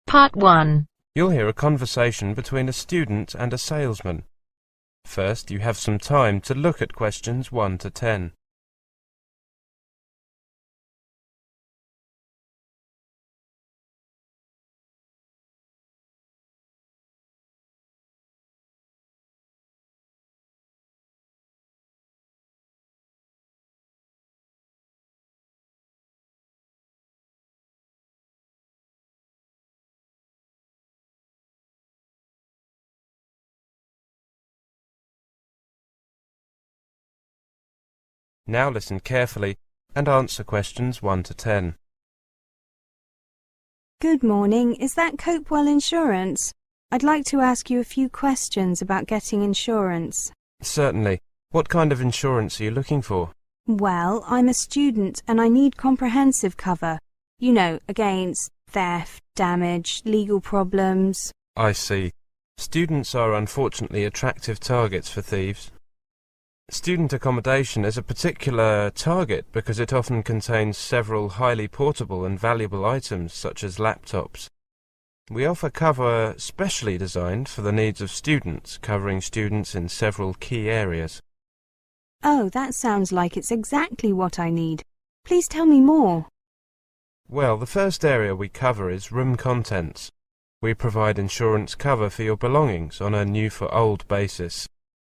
Part 1. You'll hear a conversation between a student and a salesman. First, you have some time to look at questions 1 to 10. Now listen carefully and answer questions 1 to 10. Good morning. Is that Copewell Insurance? I'd like to ask you a few questions about getting insurance. Certainly. What kind of insurance are you looking for? Well, I'm a student and I need comprehensive cover. You know, against theft, damage, legal problems. I see. Students are unfortunately attractive targets for thieves. Student accommodation is a particular target because it often contains several highly portable and valuable items such as laptops. We offer cover specially designed for the needs of students, covering students in several key areas. Oh, that sounds like it's exactly what I need. Please tell me more. Well, the first area we cover is room contents. We provide insurance cover for your belongings on a new-for-old basis,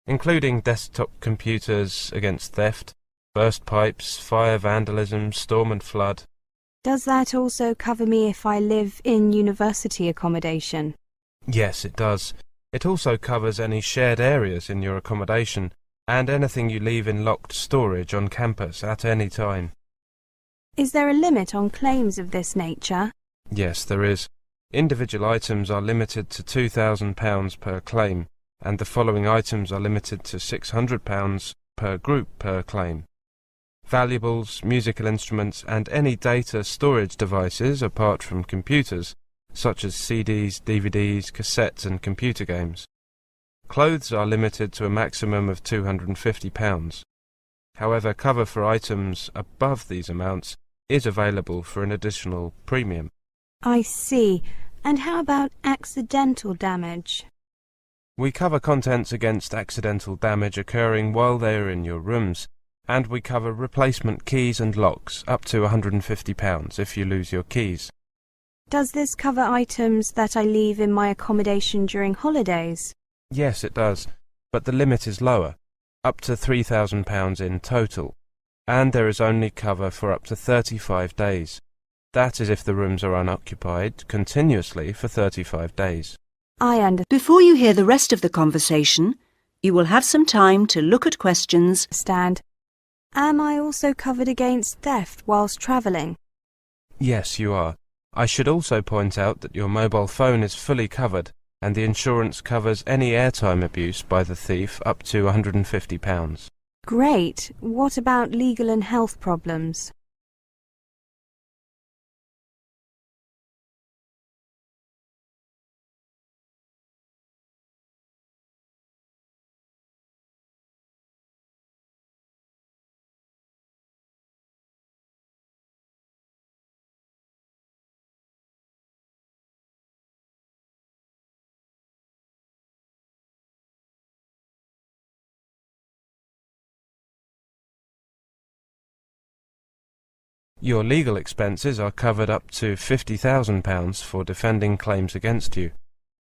including desktop computers against theft, burst pipes, fire, vandalism, storm and flood. Does that also cover me if I live in university accommodation? Yes, it does. It also covers any shared areas in your accommodation and anything you leave in locked storage on campus at any time. Is there a limit on claims of this nature? Yes, there is. Individual items are limited to £2,000 per claim, and the following items are limited to £600 per group per claim. Valuables, musical instruments and any data storage devices apart from computers, such as CDs, DVDs, cassettes and computer games. Clothes are limited to a maximum of £250. However, cover for items above these amounts is available for an additional premium. I see. And how about accidental damage? We cover contents against accidental damage occurring while they are in your rooms, and we cover replacement keys and locks up to £150 if you lose your keys. Does this cover items that I leave in my accommodation during holidays? Yes, it does, but the limit is lower, up to £3,000 in total, and there is only cover for up to 35 days. That is if the rooms are unoccupied continuously for 35 days. I understand. Before you hear the rest of the conversation, you will have some time to look at questions. Am I also covered against theft whilst travelling? Yes, you are. I should also point out that your mobile phone is fully covered, and the insurance covers any airtime abuse by the thief up to £150. Great. What about legal and health problems? Your legal expenses are covered up to £50,000 for defending claims against you,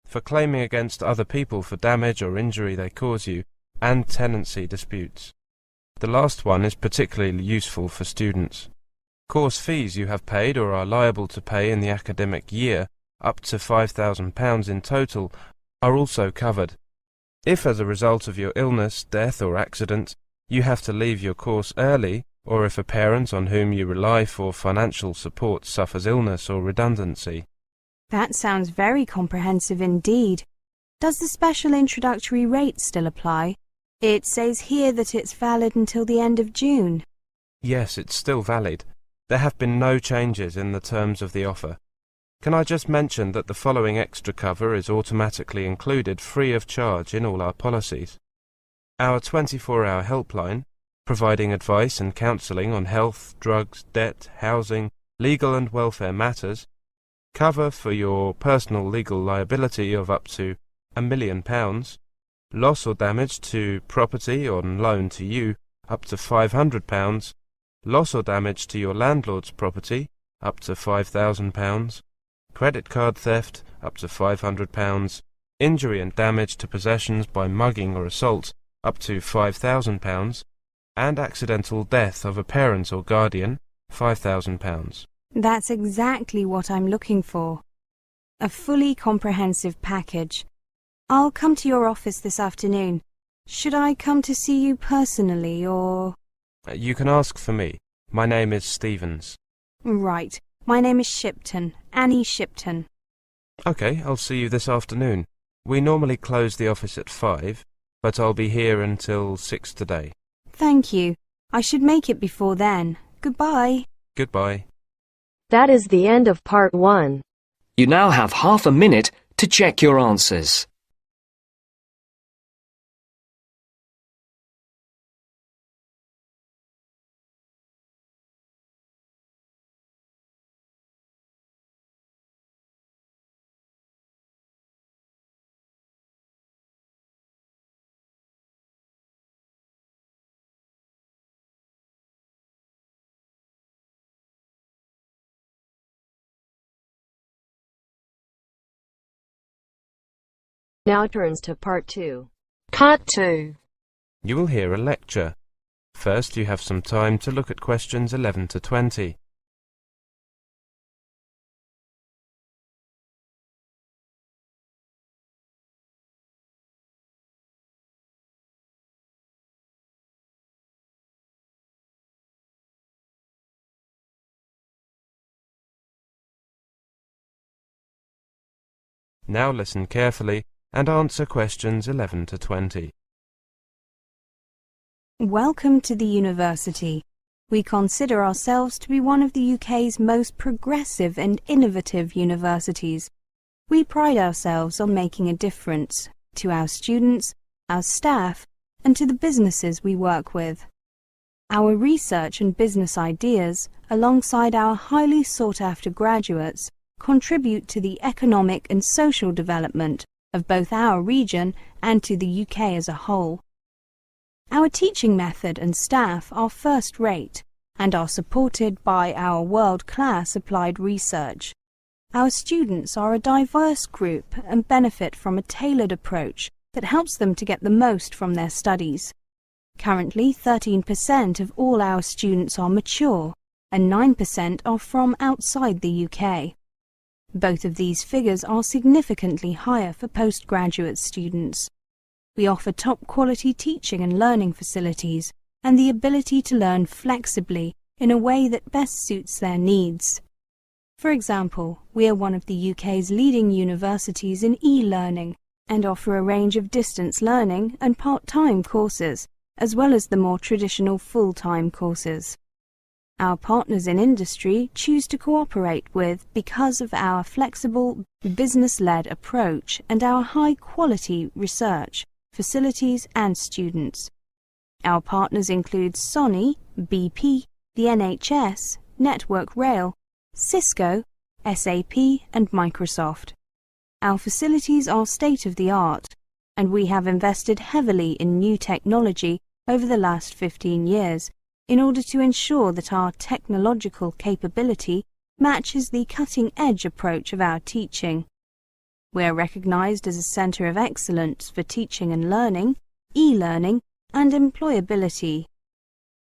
for claiming against other people for damage or injury they cause you, and tenancy disputes. The last one is particularly useful for students. Course fees you have paid or are liable to pay in the academic year, up to £5,000 in total, are also covered. If as a result of your illness, death or accident, you have to leave your course early, or if a parent on whom you rely for financial support suffers illness or redundancy. That sounds very comprehensive indeed. Does the special introductory rate still apply? It says here that it's valid until the end of June. Yes, it's still valid. There have been no changes in the terms of the offer. Can I just mention that the following extra cover is automatically included free of charge in all our policies. Our 24-hour helpline, providing advice and counselling on health, drugs, debt, housing, legal and welfare matters, cover for your personal legal liability of up to £1 million, loss or damage to property on loan to you up to £500, loss or damage to your landlord's property up to £5,000, credit card theft up to £500, injury and damage to possessions by mugging or assault up to £5,000, and accidental death of a parent or guardian £5,000. That's exactly what I'm looking for. A fully comprehensive package. I'll come to your office this afternoon. Should I come to see you personally, or...? You can ask for me. My name is Stevens. Right. My name is Shipton. Annie Shipton. Okay, I'll see you this afternoon. We normally close the office at 5, but I'll be here until 6 today. Thank you. I should make it before then. Goodbye. Goodbye. That is the end of part 1. You now have half a minute to check your answers. Now turns to part 2. Cut 2. You will hear a lecture. First, you have some time to look at questions 11 to 20. Now listen carefully and answer questions 11 to 20. Welcome to the university. We consider ourselves to be one of the UK's most progressive and innovative universities. We pride ourselves on making a difference to our students, our staff, and to the businesses we work with. Our research and business ideas, alongside our highly sought-after graduates, contribute to the economic and social development of both our region and to the UK as a whole. Our teaching method and staff are first-rate and are supported by our world-class applied research. Our students are a diverse group and benefit from a tailored approach that helps them to get the most from their studies. Currently, 13% of all our students are mature and 9% are from outside the UK. Both of these figures are significantly higher for postgraduate students. We offer top-quality teaching and learning facilities and the ability to learn flexibly in a way that best suits their needs. For example, we are one of the UK's leading universities in e-learning and offer a range of distance learning and part-time courses, as well as the more traditional full-time courses. Our partners in industry choose to cooperate with because of our flexible, business-led approach and our high-quality research, facilities and students. Our partners include Sony, BP, the NHS, Network Rail, Cisco, SAP and Microsoft. Our facilities are state-of-the-art, and we have invested heavily in new technology over the last 15 years in order to ensure that our technological capability matches the cutting-edge approach of our teaching. We are recognised as a centre of excellence for teaching and learning, e-learning and employability.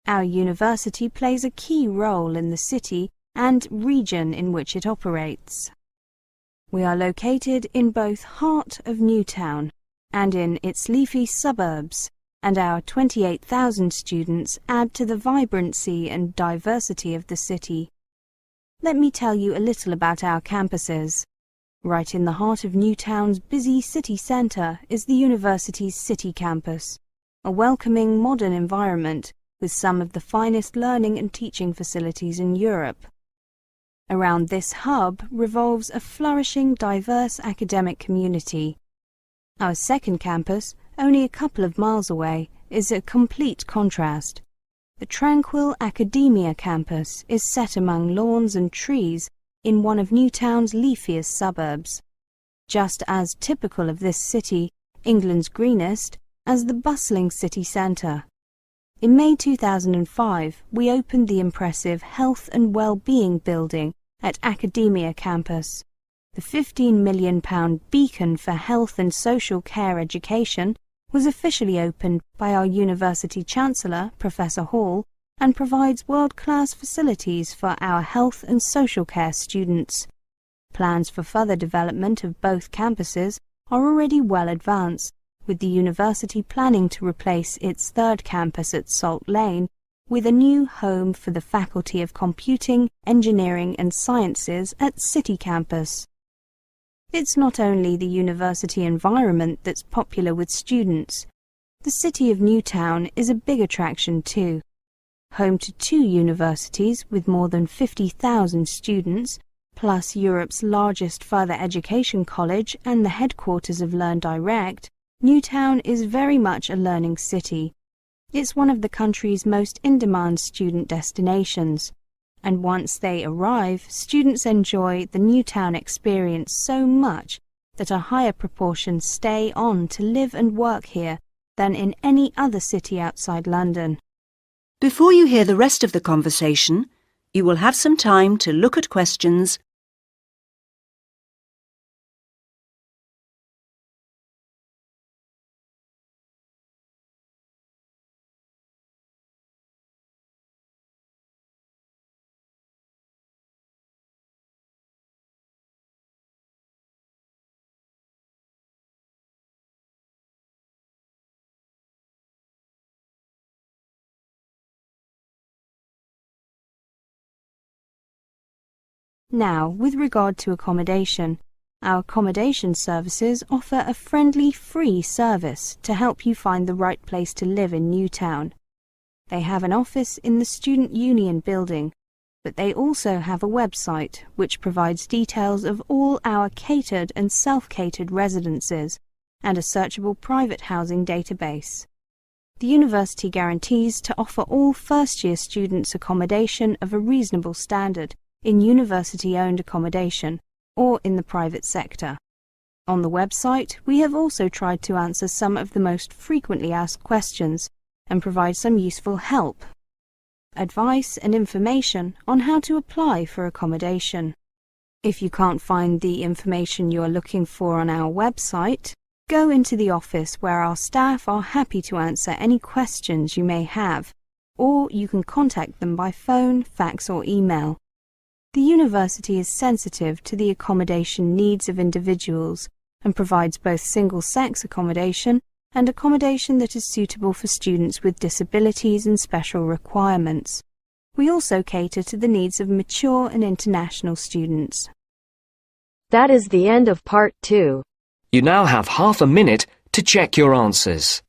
Our university plays a key role in the city and region in which it operates. We are located in both heart of Newtown and in its leafy suburbs, and our 28,000 students add to the vibrancy and diversity of the city. Let me tell you a little about our campuses. Right in the heart of Newtown's busy city centre is the university's city campus, a welcoming modern environment with some of the finest learning and teaching facilities in Europe. Around this hub revolves a flourishing, diverse academic community. Our second campus, only a couple of miles away, is a complete contrast. The tranquil Academia campus is set among lawns and trees in one of Newtown's leafiest suburbs, just as typical of this city, England's greenest, as the bustling city centre. In May 2005, we opened the impressive Health and Wellbeing Building at Academia campus. The £15 million beacon for health and social care education was officially opened by our University Chancellor, Professor Hall, and provides world-class facilities for our health and social care students. Plans for further development of both campuses are already well advanced, with the university planning to replace its third campus at Salt Lane with a new home for the Faculty of Computing, Engineering and Sciences at City Campus. It's not only the university environment that's popular with students. The city of Newtown is a big attraction too. Home to 2 universities with more than 50,000 students, plus Europe's largest further education college and the headquarters of Learn Direct, Newtown is very much a learning city. It's one of the country's most in-demand student destinations, and once they arrive, students enjoy the Newtown experience so much that a higher proportion stay on to live and work here than in any other city outside London. Before you hear the rest of the conversation, you will have some time to look at questions Now, with regard to accommodation, our accommodation services offer a friendly, free service to help you find the right place to live in Newtown. They have an office in the Student Union building, but they also have a website which provides details of all our catered and self-catered residences and a searchable private housing database. The university guarantees to offer all first-year students accommodation of a reasonable standard in university-owned accommodation or in the private sector. On the website, we have also tried to answer some of the most frequently asked questions and provide some useful help, advice and information on how to apply for accommodation. If you can't find the information you are looking for on our website, go into the office where our staff are happy to answer any questions you may have, or you can contact them by phone, fax or email. The university is sensitive to the accommodation needs of individuals and provides both single-sex accommodation and accommodation that is suitable for students with disabilities and special requirements. We also cater to the needs of mature and international students. That is the end of part 2. You now have half a minute to check your answers.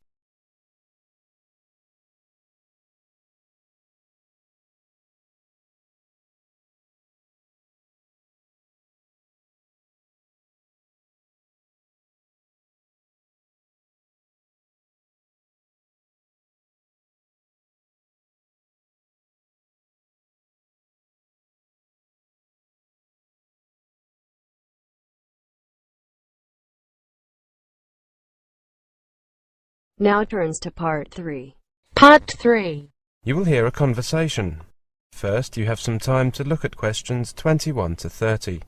Now turns to part 3. Part 3. You will hear a conversation. First, you have some time to look at questions 21 to 30.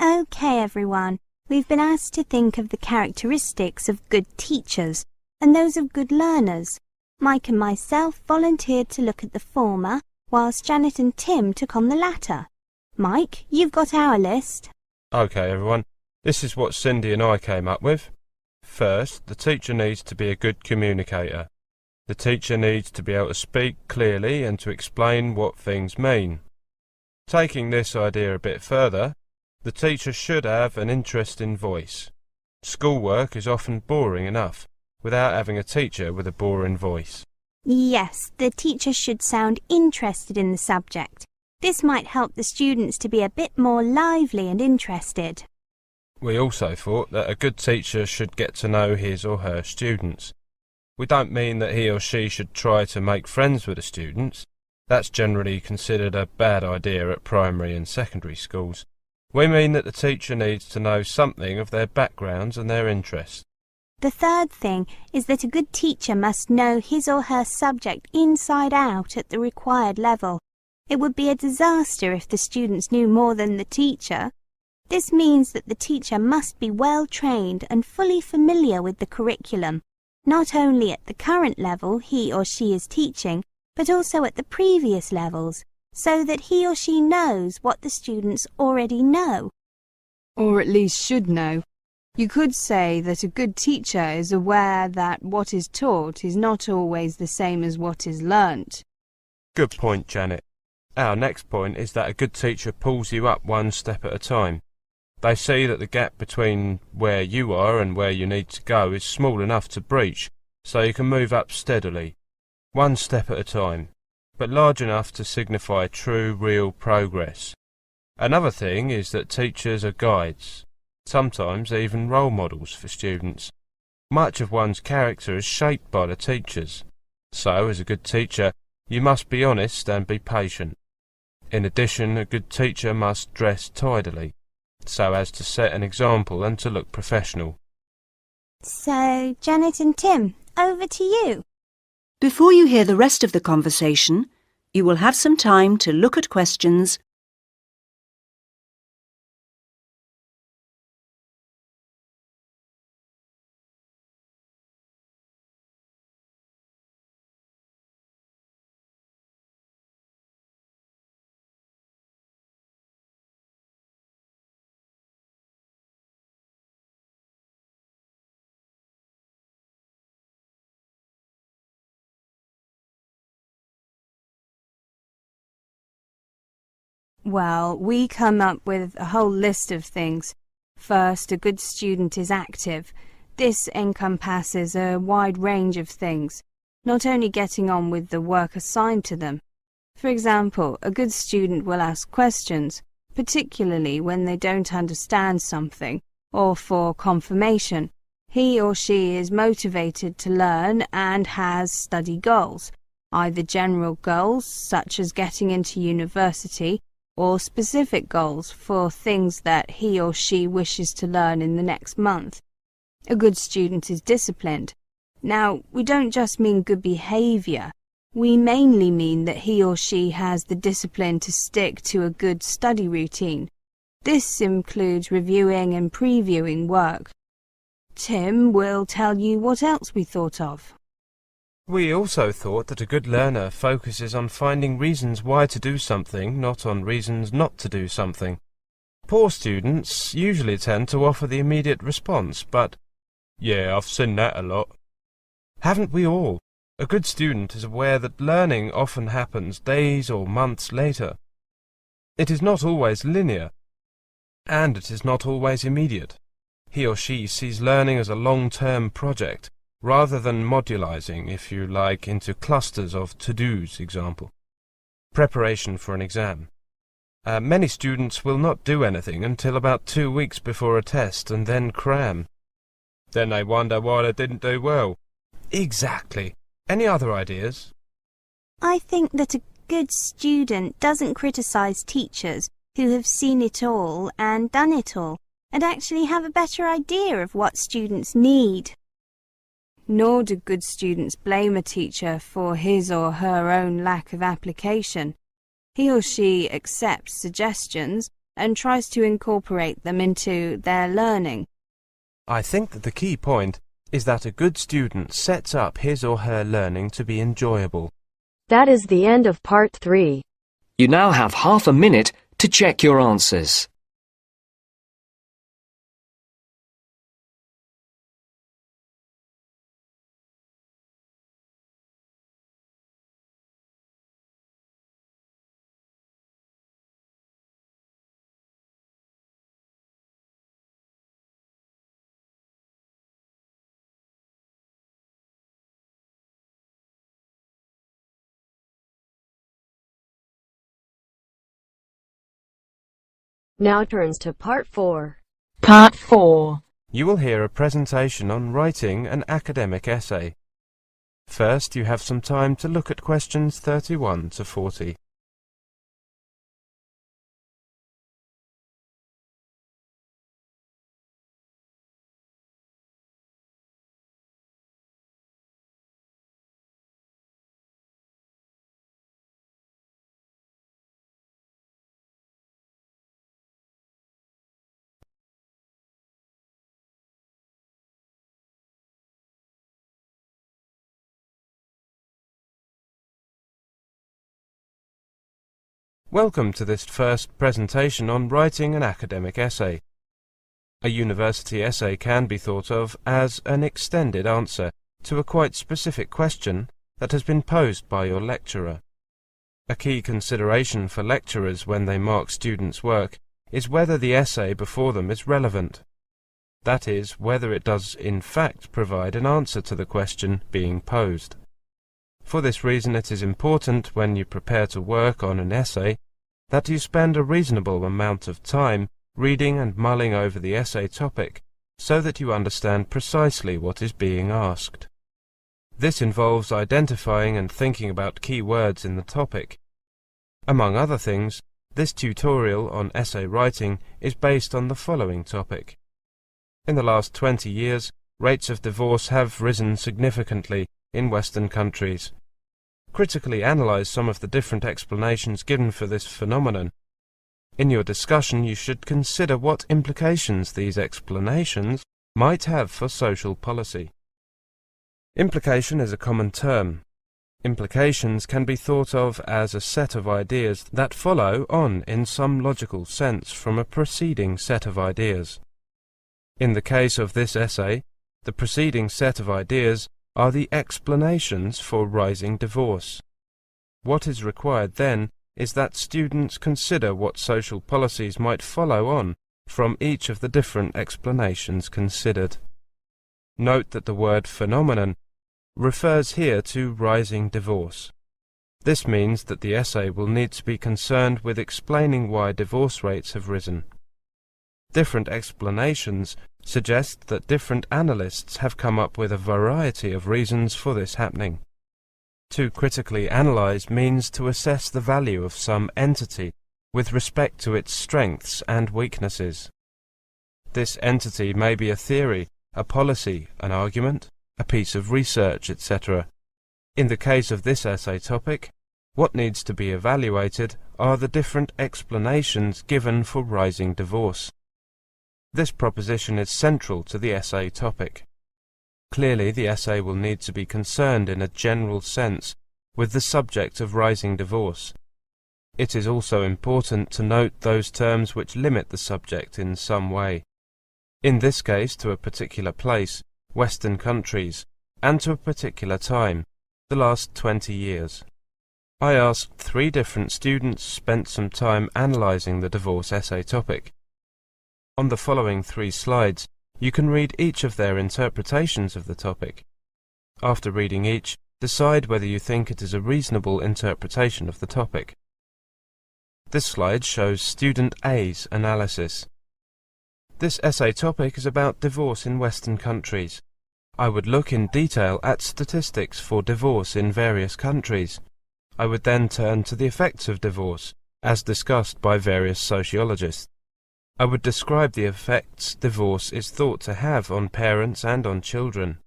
Okay, everyone. We've been asked to think of the characteristics of good teachers and those of good learners. Mike and myself volunteered to look at the former, whilst Janet and Tim took on the latter. Mike, you've got our list. Okay, everyone. This is what Cindy and I came up with. First, the teacher needs to be a good communicator. The teacher needs to be able to speak clearly and to explain what things mean. Taking this idea a bit further, the teacher should have an interesting voice. Schoolwork is often boring enough without having a teacher with a boring voice. Yes, the teacher should sound interested in the subject. This might help the students to be a bit more lively and interested. We also thought that a good teacher should get to know his or her students. We don't mean that he or she should try to make friends with the students. That's generally considered a bad idea at primary and secondary schools. We mean that the teacher needs to know something of their backgrounds and their interests. The third thing is that a good teacher must know his or her subject inside out at the required level. It would be a disaster if the students knew more than the teacher. This means that the teacher must be well trained and fully familiar with the curriculum, not only at the current level he or she is teaching, but also at the previous levels, so that he or she knows what the students already know. Or at least should know. You could say that a good teacher is aware that what is taught is not always the same as what is learnt. Good point, Janet. Our next point is that a good teacher pulls you up one step at a time. They see that the gap between where you are and where you need to go is small enough to breach, so you can move up steadily, one step at a time, but large enough to signify true, real progress. Another thing is that teachers are guides, sometimes even role models for students. Much of one's character is shaped by the teachers. So, as a good teacher, you must be honest and be patient. In addition, a good teacher must dress tidily, so as to set an example and to look professional. So, Janet and Tim, over to you. Before you hear the rest of the conversation, you will have some time to look at questions Well, we come up with a whole list of things. First, a good student is active. This encompasses a wide range of things, not only getting on with the work assigned to them. For example, a good student will ask questions, particularly when they don't understand something, or for confirmation. He or she is motivated to learn and has study goals, either general goals, such as getting into university, or specific goals for things that he or she wishes to learn in the next month. A good student is disciplined. Now, we don't just mean good behaviour. We mainly mean that he or she has the discipline to stick to a good study routine. This includes reviewing and previewing work. Tim will tell you what else we thought of. We also thought that a good learner focuses on finding reasons why to do something, not on reasons not to do something. Poor students usually tend to offer the immediate response, but, "Yeah, I've seen that a lot." Haven't we all? A good student is aware that learning often happens days or months later. It is not always linear, and it is not always immediate. He or she sees learning as a long-term project, rather than modularizing, if you like, into clusters of to-dos, example. Preparation for an exam. Many students will not do anything until about 2 weeks before a test and then cram. Then they wonder why they didn't do well. Exactly. Any other ideas? I think that a good student doesn't criticise teachers who have seen it all and done it all, and actually have a better idea of what students need. Nor do good students blame a teacher for his or her own lack of application. He or she accepts suggestions and tries to incorporate them into their learning. I think that the key point is that a good student sets up his or her learning to be enjoyable. That is the end of part 3. You now have half a minute to check your answers. Now turns to Part 4. Part 4. You will hear a presentation on writing an academic essay. First, you have some time to look at questions 31 to 40. Welcome to this first presentation on writing an academic essay. A university essay can be thought of as an extended answer to a quite specific question that has been posed by your lecturer. A key consideration for lecturers when they mark students' work is whether the essay before them is relevant. That is, whether it does in fact provide an answer to the question being posed. For this reason, it is important when you prepare to work on an essay that you spend a reasonable amount of time reading and mulling over the essay topic so that you understand precisely what is being asked. This involves identifying and thinking about key words in the topic. Among other things, this tutorial on essay writing is based on the following topic. In the last 20 years, rates of divorce have risen significantly in Western countries. Critically analyze some of the different explanations given for this phenomenon. In your discussion, you should consider what implications these explanations might have for social policy. Implication is a common term. Implications can be thought of as a set of ideas that follow on in some logical sense from a preceding set of ideas. In the case of this essay, the preceding set of ideas are the explanations for rising divorce. What is required then is that students consider what social policies might follow on from each of the different explanations considered. Note that the word phenomenon refers here to rising divorce. This means that the essay will need to be concerned with explaining why divorce rates have risen. Different explanations suggest that different analysts have come up with a variety of reasons for this happening. To critically analyze means to assess the value of some entity with respect to its strengths and weaknesses. This entity may be a theory, a policy, an argument, a piece of research, etc. In the case of this essay topic, what needs to be evaluated are the different explanations given for rising divorce. This proposition is central to the essay topic. Clearly, the essay will need to be concerned in a general sense with the subject of rising divorce. It is also important to note those terms which limit the subject in some way. In this case, to a particular place, Western countries, and to a particular time, the last 20 years. I asked 3 different students, spent some time analyzing the divorce essay topic. On the following 3 slides, you can read each of their interpretations of the topic. After reading each, decide whether you think it is a reasonable interpretation of the topic. This slide shows student A's analysis. This essay topic is about divorce in Western countries. I would look in detail at statistics for divorce in various countries. I would then turn to the effects of divorce, as discussed by various sociologists. I would describe the effects divorce is thought to have on parents and on children.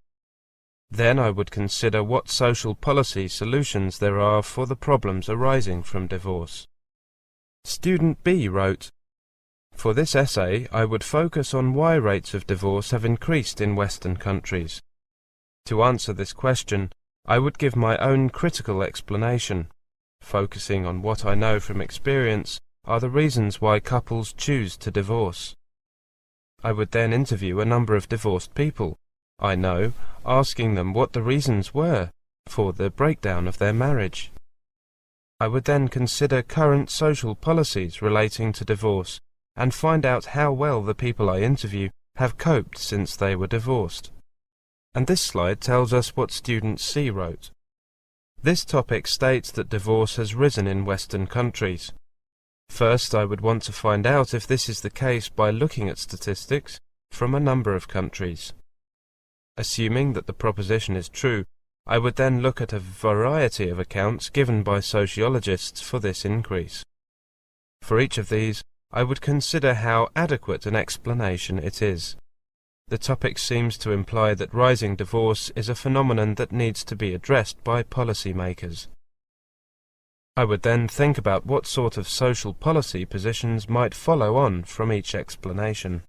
Then I would consider what social policy solutions there are for the problems arising from divorce. Student B wrote, "For this essay, I would focus on why rates of divorce have increased in Western countries. To answer this question, I would give my own critical explanation, focusing on what I know from experience are the reasons why couples choose to divorce. I would then interview a number of divorced people I know, asking them what the reasons were for the breakdown of their marriage. I would then consider current social policies relating to divorce and find out how well the people I interview have coped since they were divorced." And this slide tells us what student C wrote. This topic states that divorce has risen in Western countries. First, I would want to find out if this is the case by looking at statistics from a number of countries. Assuming that the proposition is true, I would then look at a variety of accounts given by sociologists for this increase. For each of these, I would consider how adequate an explanation it is. The topic seems to imply that rising divorce is a phenomenon that needs to be addressed by policymakers. I would then think about what sort of social policy positions might follow on from each explanation.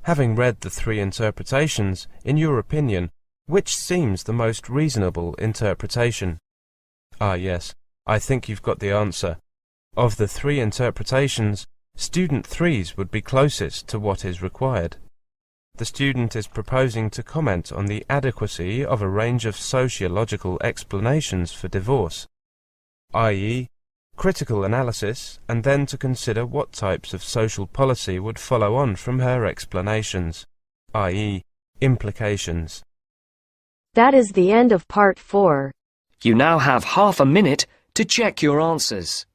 Having read the three interpretations, in your opinion, which seems the most reasonable interpretation? Ah, yes, I think you've got the answer. Of the three interpretations, student 3's would be closest to what is required. The student is proposing to comment on the adequacy of a range of sociological explanations for divorce, i.e., critical analysis, and then to consider what types of social policy would follow on from her explanations, i.e., implications. That is the end of part 4. You now have half a minute to check your answers.